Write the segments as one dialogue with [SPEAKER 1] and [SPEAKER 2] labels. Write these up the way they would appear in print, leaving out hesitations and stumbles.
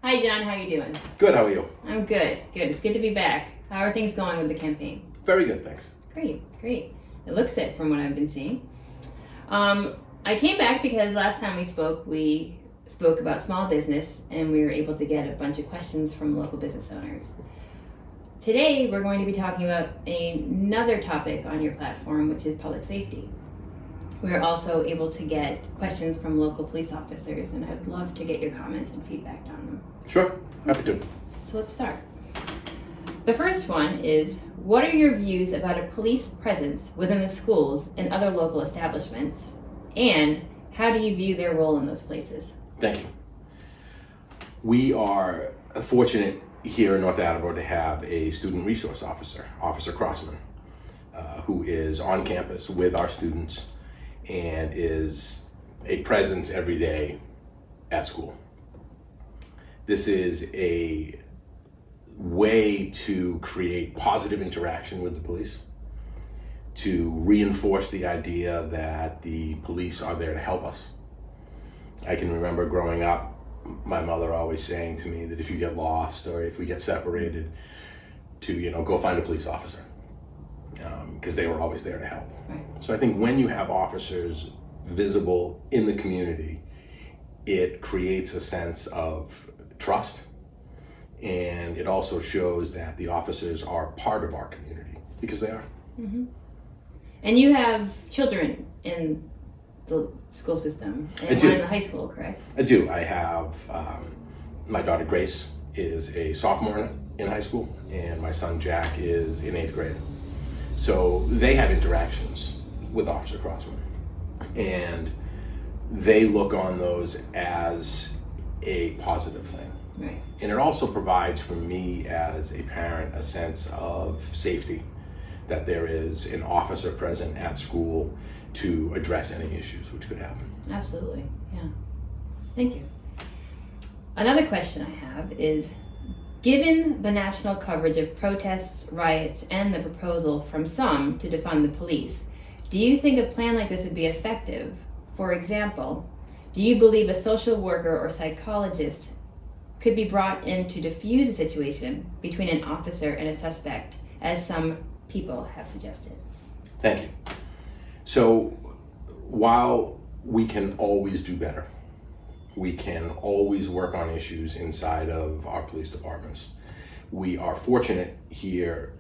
[SPEAKER 1] Hi, John. How are you doing?
[SPEAKER 2] Good, how are you?
[SPEAKER 1] I'm good. Good. It's good to be back. How are things going with the campaign?
[SPEAKER 2] Very good, thanks.
[SPEAKER 1] Great. Great. It looks it from what I've been seeing. I came back because last time we spoke about small business, and we were able to get a bunch of questions from local business owners. Today, we're going to be talking about another topic on your platform, which is public safety. We're also able to get questions from local police officers, and I'd love to get your comments and feedback on them.
[SPEAKER 2] Sure, happy to.
[SPEAKER 1] So let's start. The first one is, what are your views about a police presence within the schools and other local establishments? And how do you view their role in those places?
[SPEAKER 2] Thank you. We are fortunate here in North Attleboro to have a student resource officer, Officer Crossman, who is on campus with our students and is a presence every day at school. This is a way to create positive interaction with the police, to reinforce the idea that the police are there to help us. I can remember growing up, my mother always saying to me that if you get lost or if we get separated, to go find a police officer, because they were always there to help.
[SPEAKER 1] Right.
[SPEAKER 2] So I think when you have officers visible in the community, it creates a sense of trust, and it also shows that the officers are part of our community, because they are.
[SPEAKER 1] Mm-hmm. And you have children in the school system, and one in the high school, correct?
[SPEAKER 2] I do. I have my daughter Grace is a sophomore in high school, and my son Jack is in 8th grade. So they have interactions with Officer Crossman, and they look on those as a positive thing.
[SPEAKER 1] Right.
[SPEAKER 2] And it also provides for me as a parent a sense of safety, that there is an officer present at school to address any issues which could happen.
[SPEAKER 1] Absolutely, yeah. Thank you. Another question I have is, given the national coverage of protests, riots, and the proposal from some to defund the police, do you think a plan like this would be effective? For example, do you believe a social worker or psychologist could be brought in to diffuse a situation between an officer and a suspect, as some people have suggested?
[SPEAKER 2] Thank you. So while we can always do better, we can always work on issues inside of our police departments, we are fortunate here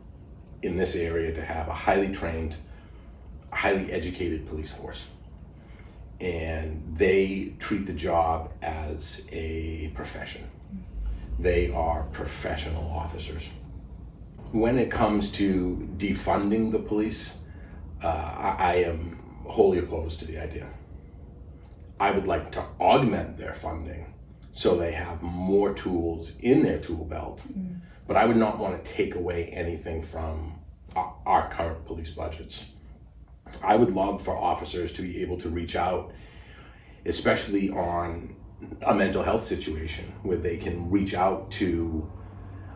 [SPEAKER 2] in this area to have a highly trained, highly educated police force. And they treat the job as a profession. They are professional officers. When it comes to defunding the police, I am wholly opposed to the idea. I would like to augment their funding so they have more tools in their tool belt, but I would not want to take away anything from our current police budgets. I would love for officers to be able to reach out, especially on a mental health situation, where they can reach out to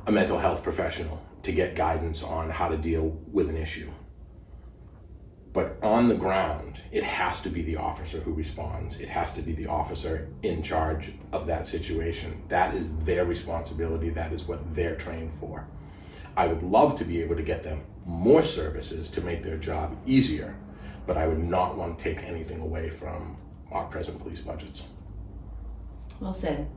[SPEAKER 2] a mental health professional to get guidance on how to deal with an issue. But on the ground, it has to be the officer who responds. It has to be the officer in charge of that situation. That is their responsibility. That is what they're trained for. I would love to be able to get them more services to make their job easier, but I would not want to take anything away from our present police budgets.
[SPEAKER 1] Well said.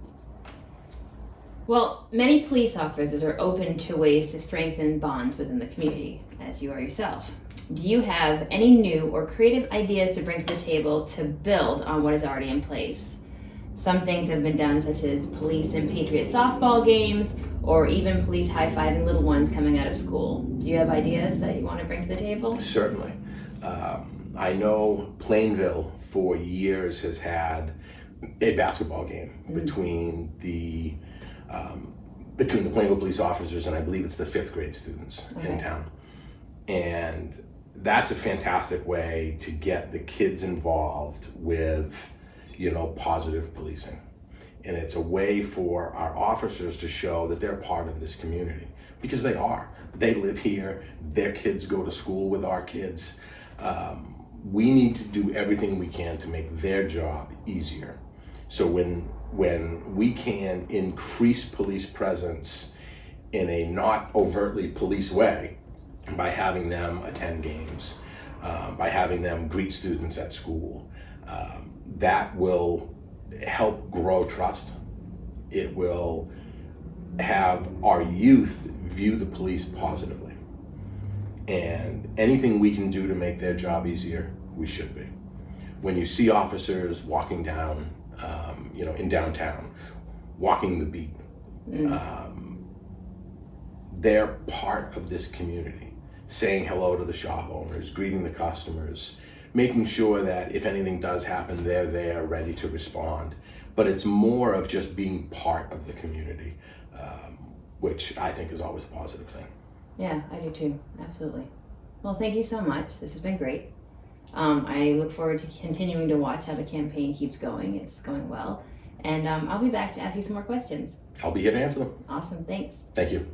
[SPEAKER 1] Well, many police officers are open to ways to strengthen bonds within the community, as you are yourself. Do you have any new or creative ideas to bring to the table to build on what is already in place? Some things have been done, such as police and Patriot softball games, or even police high-fiving little ones coming out of school. Do you have ideas that you want to bring to the table?
[SPEAKER 2] Certainly. I know Plainville for years has had a basketball game between the Plainville police officers and I believe it's the 5th grade students in town. And that's a fantastic way to get the kids involved with, positive policing. And it's a way for our officers to show that they're part of this community, because they are. They live here, their kids go to school with our kids. We need to do everything we can to make their job easier. So when we can increase police presence in a not overtly police way, by having them attend games, by having them greet students at school, that will help grow trust. It will have our youth view the police positively. And anything we can do to make their job easier, we should be. When you see officers walking down, in downtown, walking the beat, they're part of this community, saying hello to the shop owners, greeting the customers, making sure that if anything does happen, they're there ready to respond. But it's more of just being part of the community, which I think is always a positive thing.
[SPEAKER 1] Yeah, I do too. Absolutely. Well, thank you so much. This has been great. I look forward to continuing to watch how the campaign keeps going. It's going well. And I'll be back to ask you some more questions.
[SPEAKER 2] I'll be here to answer them.
[SPEAKER 1] Awesome. Thanks.
[SPEAKER 2] Thank you.